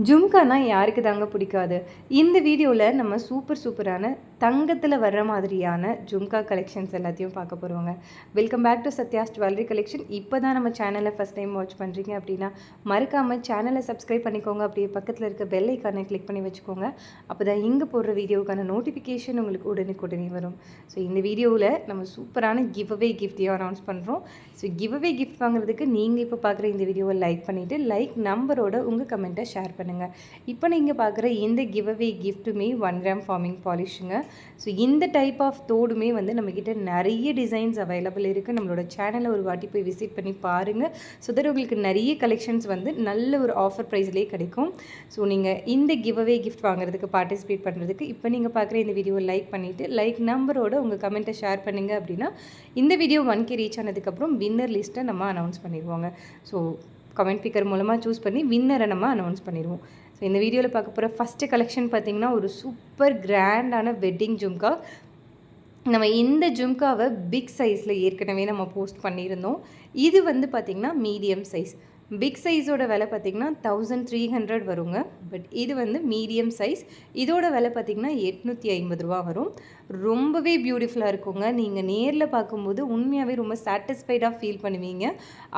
ஜும்கானா யாருக்கு தாங்க பிடிக்காது. இந்த வீடியோவில் நம்ம சூப்பரான தங்கத்தில் வர்ற மாதிரியான ஜும்கா கலெக்ஷன்ஸ் எல்லாத்தையும் பார்க்க போகிறோங்க. Welcome back to Sathya's jewellery collection. இப்போ தான் நம்ம சேனலை ஃபஸ்ட் டைம் வாட்ச் பண்ணுறீங்க அப்படின்னா மறக்காமல் சேனலை சப்ஸ்கிரைப் பண்ணிக்கோங்க. அப்படியே பக்கத்தில் இருக்க பெல் ஐக்கானை கிளிக் பண்ணி வச்சுக்கோங்க. அப்போ தான் இங்கே போடுற வீடியோக்கான நோட்டிஃபிகேஷன் உங்களுக்கு உடனே வரும். ஸோ இந்த வீடியோவில் நம்ம சூப்பரான கிவ் அவே கிஃப்ட்டையும் அனௌன்ஸ் பண்ணுறோம். ஸோ கிவ் அவே கிஃப்ட் வாங்குறதுக்கு நீங்கள் இப்போ பார்க்குற இந்த வீடியோவை லைக் பண்ணிவிட்டு லைக் நம்பரோட உங்கள் கமெண்ட்டை ஷேர் பண்ணுங்கள். இப்போ நீங்கள் பார்க்குற இந்த கிவ் அவே கிஃப்ட்டுமே 1 கிராம் ஃபார்மிங் பாலிஷுங்க. ஸோ இந்த டைப் ஆஃப் தோடுமே வந்து நம்மக்கிட்ட நிறைய டிசைன்ஸ் அவைலபிள் இருக்குது. நம்மளோட சேனலை ஒரு வாட்டி போய் விசிட் பண்ணி பாருங்கள். ஸோ தட் உங்களுக்கு நிறைய கலெக்ஷன்ஸ் வந்து நல்ல ஒரு ஆஃபர் ப்ரைஸ்லேயே கிடைக்கும். ஸோ நீங்கள் இந்த கிவ் அவே கிஃப்ட் வாங்குறதுக்கு பார்ட்டிசிபேட் பண்ணுறதுக்கு இப்போ நீங்கள் பார்க்குற இந்த வீடியோவை லைக் பண்ணிவிட்டு லைக் நம்பரோட உங்கள் கமெண்ட்டை ஷேர் பண்ணுங்க. அப்படின்னா இந்த வீடியோ 1K ரீச் ஆனதுக்கப்புறம் வின்னர் லிஸ்ட்டை நம்ம அனௌன்ஸ் பண்ணிடுவோங்க. ஸோ கமெண்ட் பிக்கர் மூலமாக சூஸ் பண்ணி வின்னரை நம்ம அனௌன்ஸ் பண்ணிடுவோம். ஸோ இந்த வீடியோவில் பார்க்க போகிற ஃபஸ்ட்டு கலெக்ஷன் பார்த்திங்கன்னா ஒரு சூப்பர் கிராண்டான வெட்டிங் ஜும்கா. நம்ம இந்த ஜும்காவை பிக் சைஸில் ஏற்கனவே நம்ம போஸ்ட் பண்ணியிருந்தோம். இது வந்து பார்த்திங்கன்னா மீடியம் சைஸ். பிக் சைஸோட விலை பார்த்திங்கன்னா 1300 வருங்க. பட் இது வந்து மீடியம் சைஸ். இதோட விலை பார்த்திங்கன்னா 850 ரூபா வரும். ரொம்பவே பியூட்டிஃபுல்லாக இருக்குங்க. நீங்கள் நேரில் பார்க்கும்போது உண்மையாகவே ரொம்ப சாட்டிஸ்ஃபைடாக ஃபீல் பண்ணுவீங்க.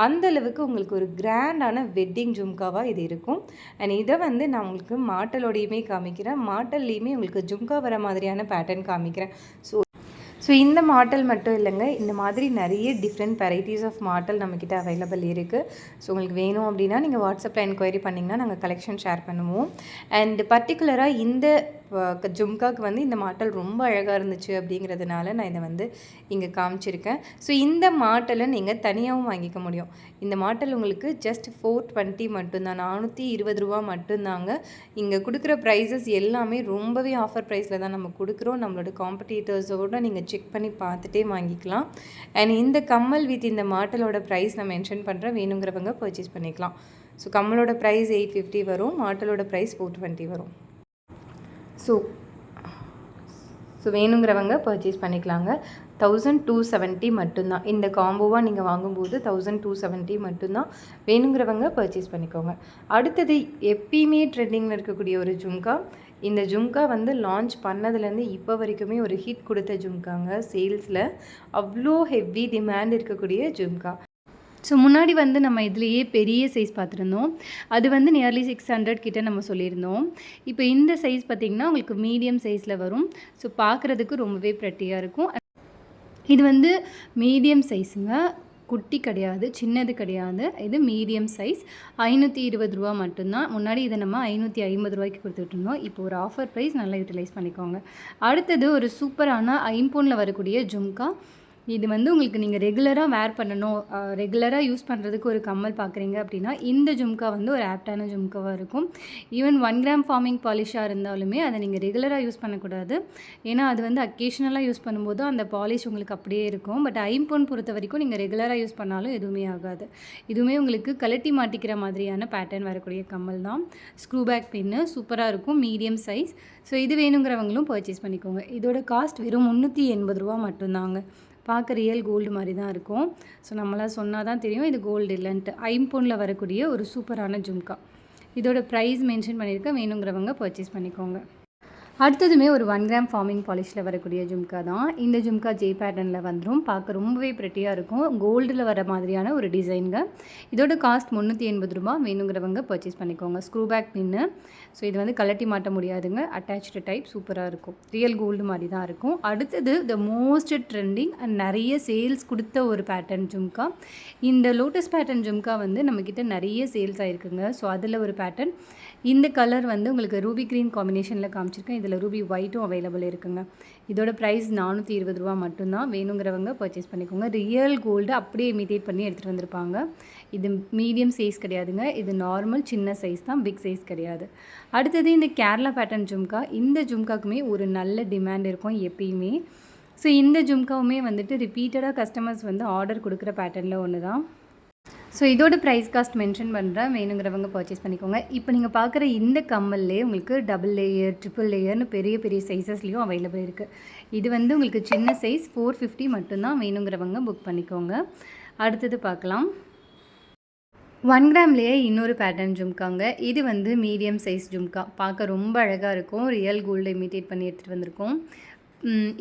அந்தளவுக்கு உங்களுக்கு ஒரு கிராண்டான வெட்டிங் ஜும்காவாக இது இருக்கும். அண்ட் இதை வந்து நான் உங்களுக்கு மாட்டலோடையுமே காமிக்கிறேன். மாட்டல்லையுமே உங்களுக்கு ஜும்கா வர மாதிரியான பேட்டர்ன் காமிக்கிறேன். ஸோ இந்த மாடல் மட்டும் இல்லைங்க, இந்த மாதிரி நிறைய டிஃப்ரெண்ட் வெரைட்டிஸ் ஆஃப் மாடல் நம்மக்கிட்ட அவைலபிள் இருக்குது. ஸோ உங்களுக்கு வேணும் அப்படின்னா நீங்கள் வாட்ஸ்அப்பில் என்கொயரி பண்ணிங்கன்னா நாங்கள் கலெக்ஷன் ஷேர் பண்ணுவோம். அண்ட் பர்டிகுலராக இந்த ஜும்காவுக்கு வந்து இந்த மாடல் ரொம்ப அழகாக இருந்துச்சு அப்படிங்கிறதுனால நான் இதை வந்து இங்கே காமிச்சிருக்கேன். ஸோ இந்த மாடலை நீங்கள் தனியாகவும் வாங்கிக்க முடியும். இந்த மாடல் உங்களுக்கு ஜஸ்ட் 420 மட்டும்தான், 420 ரூபா மட்டும்தாங்க. இங்கே கொடுக்குற ப்ரைஸஸ் எல்லாமே ரொம்பவே ஆஃபர் ப்ரைஸில் தான் நம்ம கொடுக்குறோம். நம்மளோட காம்படிட்டர்ஸோடு நீங்கள் செக் பண்ணி பார்த்துட்டே வாங்கிக்கலாம். அண்ட் இந்த கம்மல் வித் இந்த மாடலோட ப்ரைஸ் நான் மென்ஷன் பண்ணுறேன், வேணுங்கிறவங்க பர்ச்சேஸ் பண்ணிக்கலாம். ஸோ கம்மலோட ப்ரைஸ் 850 வரும், மாடலோட ப்ரைஸ் 420 வரும். ஸோ வேணுங்கிறவங்க பர்ச்சேஸ் பண்ணிக்கலாங்க. 1270 மட்டும்தான். இந்த காம்போவாக நீங்கள் வாங்கும்போது 1270 மட்டும்தான். வேணுங்கிறவங்க பர்ச்சேஸ் பண்ணிக்கோங்க. அடுத்தது எப்பயுமே ட்ரெண்டிங்கில் இருக்கக்கூடிய ஒரு ஜும்கா. இந்த ஜும்கா வந்து லான்ச் பண்ணதுலேருந்து இப்போ வரைக்குமே ஒரு ஹிட் கொடுத்த ஜும்காங்க. சேல்ஸில் அவ்வளோ ஹெவி டிமாண்ட் இருக்கக்கூடிய ஜும்கா. ஸோ முன்னாடி வந்து நம்ம இதுலேயே பெரிய சைஸ் பார்த்துருந்தோம். அது வந்து நியர்லி 600 கிட்ட நம்ம சொல்லியிருந்தோம். இப்போ இந்த சைஸ் பார்த்திங்கன்னா உங்களுக்கு மீடியம் சைஸில் வரும். ஸோ பார்க்குறதுக்கு ரொம்பவே ப்ரெட்டியாக இருக்கும். இது வந்து மீடியம் சைஸுங்க, குட்டி கிடையாது, சின்னது கிடையாது. இது மீடியம் சைஸ். 520 ரூபா மட்டும்தான். முன்னாடி இதை நம்ம 550 ரூபாய்க்கு கொடுத்துட்டு இருந்தோம். இப்போ ஒரு ஆஃபர் ப்ரைஸ் நல்லா யூட்டிலைஸ் பண்ணிக்கோங்க. அடுத்தது ஒரு சூப்பரான ஐம்பொனில் வரக்கூடிய ஜும்கா. இது வந்து உங்களுக்கு நீங்கள் ரெகுலராக வேர் பண்ணணும், ரெகுலராக யூஸ் பண்ணுறதுக்கு ஒரு கம்மல் பார்க்குறீங்க அப்படின்னா இந்த ஜும்கா வந்து ஒரு ஆப்டான ஜும்காவாக இருக்கும். ஈவன் 1 கிராம் ஃபார்மிங் பாலிஷாக இருந்தாலுமே அதை நீங்கள் ரெகுலராக யூஸ் பண்ணக்கூடாது. ஏன்னா அது வந்து அக்கேஷனலாக யூஸ் பண்ணும்போது அந்த பாலிஷ் உங்களுக்கு அப்படியே இருக்கும். பட் ஐம்பொன் பொறுத்த வரைக்கும் நீங்கள் ரெகுலராக யூஸ் பண்ணாலும் எதுவுமே ஆகாது. இதுவுமே உங்களுக்கு கலட்டி மாட்டிக்கிற மாதிரியான பேட்டர்ன் வரக்கூடிய கம்மல் தான். ஸ்க்ரூ பேக் பின்னு சூப்பராக இருக்கும், மீடியம் சைஸ். ஸோ இது வேணுங்கிறவங்களும் பர்ச்சேஸ் பண்ணிக்கோங்க. இதோட காஸ்ட் வெறும் 380 ரூபா மட்டும்தாங்க. பார்க்க ரியல் கோல்டு மாதிரி தான் இருக்கும். ஸோ நம்மளாம் சொன்னால் தான் தெரியும் இது கோல்டு இல்லைன்ட்டு. ஐம்பொனில் வரக்கூடிய ஒரு சூப்பரான ஜும்கா. இதோட ப்ரைஸ் மென்ஷன் பண்ணியிருக்கேன், வேணுங்கிறவங்க பர்ச்சேஸ் பண்ணிக்கோங்க. அடுத்ததுமே ஒரு 1 கிராம் ஃபார்மிங் பாலிஷில் வரக்கூடிய ஜும்கா தான். இந்த ஜும்கா ஜே பேட்டர்னில் வந்துடும். பார்க்க ரொம்பவே ப்ரெட்டியாக இருக்கும். கோல்டில் வர மாதிரியான ஒரு டிசைனுங்க. இதோட காஸ்ட் 380 ரூபா. வேணுங்கிறவங்க பர்ச்சேஸ் பண்ணிக்கோங்க. ஸ்க்ரூ பேக் பின்னு. ஸோ இது வந்து கலட்டி மாட்ட முடியாதுங்க, அட்டாச்சு டைப். சூப்பராக இருக்கும், ரியல் கோல்டு மாதிரி தான் இருக்கும். அடுத்தது த மோஸ்ட் ட்ரெண்டிங் அண்ட் நிறைய சேல்ஸ் கொடுத்த ஒரு பேட்டர்ன் ஜும்கா. இந்த லோட்டஸ் பேட்டர்ன் ஜும்கா வந்து நம்மக்கிட்ட நிறைய சேல்ஸ் ஆகிருக்குங்க. ஸோ அதில் ஒரு பேட்டர்ன். இந்த கலர் வந்து உங்களுக்கு ரூபி க்ரீன் காம்பினேஷனில் காமிச்சிருக்கேன். இதில் ரூபி ஒயிட்டும் அவைலபிள் இருக்குங்க. இதோட ப்ரைஸ் 420 ரூபா மட்டும்தான். வேணுங்கிறவங்க பர்ச்சேஸ் பண்ணிக்கோங்க. ரியல் கோல்டு அப்படியே இமிட்டேட் பண்ணி எடுத்துகிட்டு வந்திருப்பாங்க. இது மீடியம் சைஸ் கிடையாதுங்க, இது நார்மல் சின்ன சைஸ் தான், பிக் சைஸ் கிடையாது. அடுத்தது இந்த கேரளா பேட்டர்ன் ஜும்கா. இந்த ஜும்காக்குமே ஒரு நல்ல டிமாண்ட் இருக்கும் எப்பயுமே. ஸோ இந்த ஜும்காவுமே வந்துட்டு ரிப்பீட்டடாக கஸ்டமர்ஸ் வந்து ஆர்டர் கொடுக்குற பேட்டர்னில் ஒன்று தான். ஸோ இதோட ப்ரைஸ் காஸ்ட் மென்ஷன் பண்ணுறேன், வேணுங்கிறவங்க பர்ச்சேஸ் பண்ணிக்கோங்க. இப்போ நீங்கள் பார்க்குற இந்த கம்மல்லே உங்களுக்கு டபுள் லேயர், ட்ரிபிள் லேயர்னு பெரிய சைஸஸ்லேயும் அவைலபிள் இருக்குது. இது வந்து உங்களுக்கு சின்ன சைஸ் 450 மட்டும்தான். வேணுங்கிறவங்க புக் பண்ணிக்கோங்க. அடுத்தது பார்க்கலாம். 1 கிராம்லேயே இன்னொரு பேட்டர்ன் ஜும்காங்க. இது வந்து மீடியம் சைஸ் ஜும்கா. பார்க்க ரொம்ப அழகாக இருக்கும். ரியல் கோல்டு இமிட்டேட் பண்ணி எடுத்துகிட்டு வந்திருக்கோம்.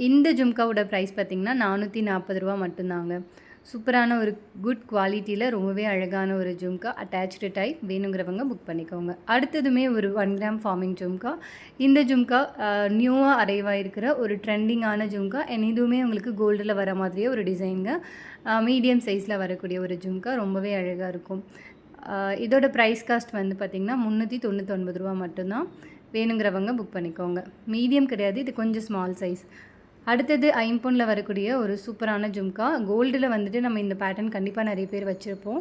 இந்த ஜும்காவோட ப்ரைஸ் பார்த்திங்கன்னா ரூ. 440 மட்டும்தாங்க. சூப்பரான ஒரு குட் குவாலிட்டியில் ரொம்பவே அழகான ஒரு ஜும்கா. அட்டாச்டு டைப் வேணுங்கிறவங்க புக் பண்ணிக்கோங்க. அடுத்ததுமே ஒரு 1 கிராம் ஃபார்மிங் ஜும்கா. இந்த ஜும்கா நியூவாக அரைவாக இருக்கிற ஒரு ட்ரெண்டிங்கான ஜும்கா. இதுவுமே உங்களுக்கு கோல்டில் வர மாதிரியே ஒரு டிசைனுங்க. மீடியம் சைஸில் வரக்கூடிய ஒரு ஜும்கா. ரொம்பவே அழகாக இருக்கும். இதோட ப்ரைஸ் காஸ்ட் வந்து பார்த்திங்கன்னா ரூ. 399 மட்டும்தான். வேணுங்கிறவங்க புக் பண்ணிக்கோங்க. மீடியம் கிடையாது, இது கொஞ்சம் ஸ்மால் சைஸ். அடுத்தது ஐம்பொனில் வரக்கூடிய ஒரு சூப்பரான ஜும்கா. கோல்டில் வந்துட்டு நம்ம இந்த பேட்டர்ன் கண்டிப்பாக நிறைய பேர் வச்சுருப்போம்.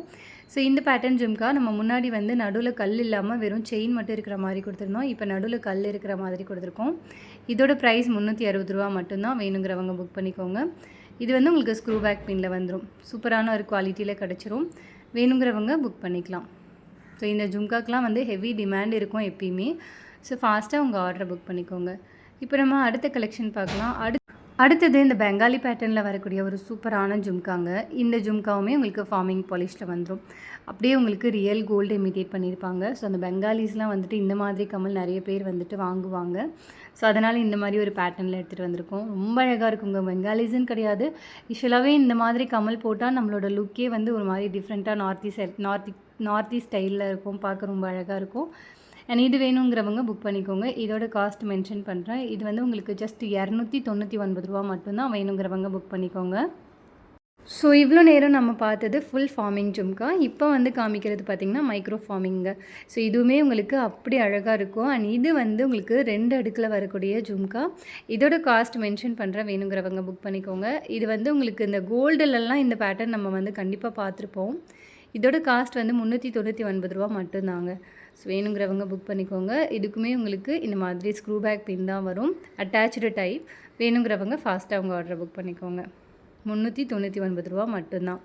ஸோ இந்த பேட்டர்ன் ஜும்கா நம்ம முன்னாடி வந்து நடுவில் கல் இல்லாமல் வெறும் செயின் மட்டும் இருக்கிற மாதிரி கொடுத்துருந்தோம். இப்போ நடுவில் கல் இருக்கிற மாதிரி கொடுத்துருக்கோம். இதோட ப்ரைஸ் ரூ. 360 மட்டும்தான். வேணுங்கிறவங்க புக் பண்ணிக்கோங்க. இது வந்து உங்களுக்கு ஸ்க்ரூ பேக் பின்னில் வந்துடும். சூப்பரான ஒரு குவாலிட்டியில் கிடச்சிரும். வேணுங்கிறவங்க புக் பண்ணிக்கலாம். ஸோ இந்த ஜும்காக்கெலாம் வந்து ஹெவி டிமாண்ட் இருக்கும் எப்பயுமே. ஸோ ஃபாஸ்ட்டாக உங்கள் ஆர்டரை புக் பண்ணிக்கோங்க. இப்போ நம்ம அடுத்த கலெக்ஷன் பார்க்கலாம். அடுத்தது இந்த பெங்காலி பேட்டர்னில் வரக்கூடிய ஒரு சூப்பரான ஜும்காங்க. இந்த ஜும்காவுமே உங்களுக்கு ஃபார்மிங் பாலிஷில் வந்துடும். அப்படியே உங்களுக்கு ரியல் கோல்டு இமிட்டேட் பண்ணியிருப்பாங்க. ஸோ அந்த பெங்காலிஸ்லாம் வந்துட்டு இந்த மாதிரி கமல் நிறைய பேர் வந்துட்டு வாங்குவாங்க. ஸோ அதனால் இந்த மாதிரி ஒரு பேட்டர்னில் எடுத்துகிட்டு வந்திருக்கோம். ரொம்ப அழகாக இருக்குங்க. பெங்காலிஸ்ன்னு கிடையாது, யூஸ்வலாகவே இந்த மாதிரி கமல் போட்டால் நம்மளோட லுக்கே வந்து ஒரு மாதிரி டிஃப்ரெண்ட்டாக நார்த் ஈஸ்ட் ஸ்டைலில் இருக்கும். பார்க்க ரொம்ப அழகாக இருக்கும். அண்ட் இது வேணுங்கிறவங்க புக் பண்ணிக்கோங்க. இதோட காஸ்ட் மென்ஷன் பண்ணுறேன். இது வந்து உங்களுக்கு ஜஸ்ட் ரூ. 299 மட்டும்தான். வேணுங்கிறவங்க புக் பண்ணிக்கோங்க. ஸோ இவ்வளோ நேரம் நம்ம பார்த்தது ஃபுல் ஃபார்மிங் ஜும்கா. இப்போ வந்து காமிக்கிறது பார்த்திங்கன்னா மைக்ரோ ஃபார்மிங்க. ஸோ இதுவுமே உங்களுக்கு அப்படி அழகாக இருக்கும். அண்ட் இது வந்து உங்களுக்கு 2 அடுக்கில் வரக்கூடிய ஜும்கா. இதோட காஸ்ட் மென்ஷன் பண்ணுறேன். வேணுங்கிறவங்க புக் பண்ணிக்கோங்க. இது வந்து உங்களுக்கு இந்த கோல்டுலலாம் இந்த பேட்டர்ன் நம்ம வந்து கண்டிப்பாக பார்த்துருப்போம். இதோட காஸ்ட் வந்து ரூ. 399 மட்டும்தாங்க. ஸோ வேணுங்கிறவங்க புக் பண்ணிக்கோங்க. இதுக்குமே உங்களுக்கு இந்த மாதிரி ஸ்க்ரூ பேக் பின் தான் வரும். Attached type. வேணுங்கிறவங்க ஃபாஸ்ட்டாக உங்கள் ஆர்டரை புக் பண்ணிக்கோங்க. ரூ. 399 மட்டும்தான்.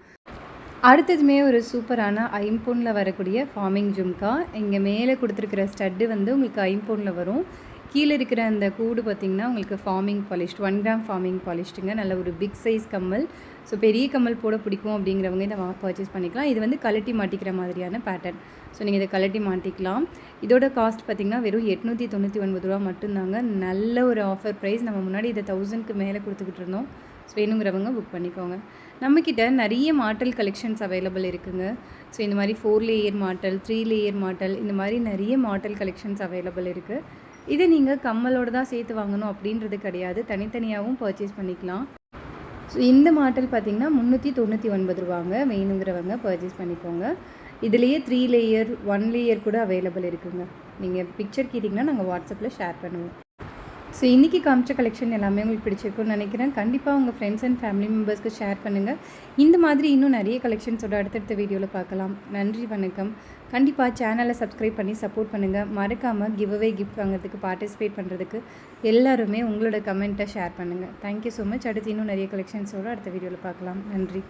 அடுத்ததுமே ஒரு சூப்பரான ஐம்பொனில் வரக்கூடிய ஃபார்மிங் ஜும்கா. இங்கே மேலே கொடுத்துருக்கிற ஸ்டட்டு வந்து உங்களுக்கு ஐம்பொனில் வரும். கீழே இருக்கிற அந்த கூடு பார்த்திங்கன்னா உங்களுக்கு ஃபார்மிங் பாலிஷ்ட் 1 கிராம் ஃபார்மிங் பாலிஷ்டுங்க. நல்ல ஒரு பிக் சைஸ் கம்மல். ஸோ பெரிய கம்மல் போட பிடிக்கும் அப்படிங்கிறவங்க இதை பர்ச்சேஸ் பண்ணிக்கலாம். இது வந்து கழட்டி மாட்டிக்கிற மாதிரியான பேட்டர்ன். ஸோ நீங்கள் இதை கழட்டி மாட்டிக்கலாம். இதோட காஸ்ட் பார்த்திங்கன்னா வெறும் ரூ. 899 மட்டும்தாங்க. நல்ல ஒரு ஆஃபர் ப்ரைஸ். நம்ம முன்னாடி இதை 1000க்கு மேலே கொடுத்துக்கிட்டு இருந்தோம். ஸோ வேணுங்கிறவங்க புக் பண்ணிக்கோங்க. நம்மக்கிட்ட நிறைய மாட்டல் கலெக்ஷன்ஸ் அவைலபிள் இருக்குதுங்க. ஸோ இந்த மாதிரி 4 லேயர் மாட்டல், 3 லேயர் மாட்டல், இந்த மாதிரி நிறைய மாட்டல் கலெக்ஷன்ஸ் அவைலபிள் இருக்குது. இதை நீங்கள் கம்மலோடு தான் சேர்த்து வாங்கணும் அப்படின்றது கிடையாது, தனித்தனியாகவும் பர்ச்சேஸ் பண்ணிக்கலாம். ஸோ இந்த மாடல் பார்த்திங்கன்னா ரூ. 399. வேணுங்கிறவங்க பர்ச்சேஸ் பண்ணிக்கோங்க. இதுலேயே 3 லேயர் 1 லேயர் கூட அவைலபிள் இருக்குதுங்க. நீங்கள் பிக்சர் கேட்டிங்கன்னா நாங்கள் வாட்ஸ்அப்பில் ஷேர் பண்ணுவோம். ஸோ இன்றைக்கி காமிச்ச கலெக்ஷன் எல்லாமே உங்களுக்கு பிடிச்சிருக்குன்னு நினைக்கிறேன். கண்டிப்பாக உங்கள் ஃப்ரெண்ட்ஸ் அண்ட் ஃபேமிலி மெம்பர்ஸ்க்கு ஷேர் பண்ணுங்கள். இந்த மாதிரி இன்னும் நிறைய கலெக்ஷன்ஸோட அடுத்தடுத்த வீடியோவில் பார்க்கலாம். நன்றி, வணக்கம். கண்டிப்பாக சேனலை சப்ஸ்கிரைப் பண்ணி சப்போர்ட் பண்ணுங்கள். மறக்காமல் கிவ்அவே கிஃப்ட் வாங்குறதுக்கு பார்ட்டிசிபேட் பண்ணுறதுக்கு எல்லாருமே உங்களோட கமெண்ட்டை ஷேர் பண்ணுங்கள். Thank you so much. அடுத்து இன்னும் நிறைய கலெக்ஷன்ஸோடு அடுத்த வீடியோவில் பார்க்கலாம். நன்றி.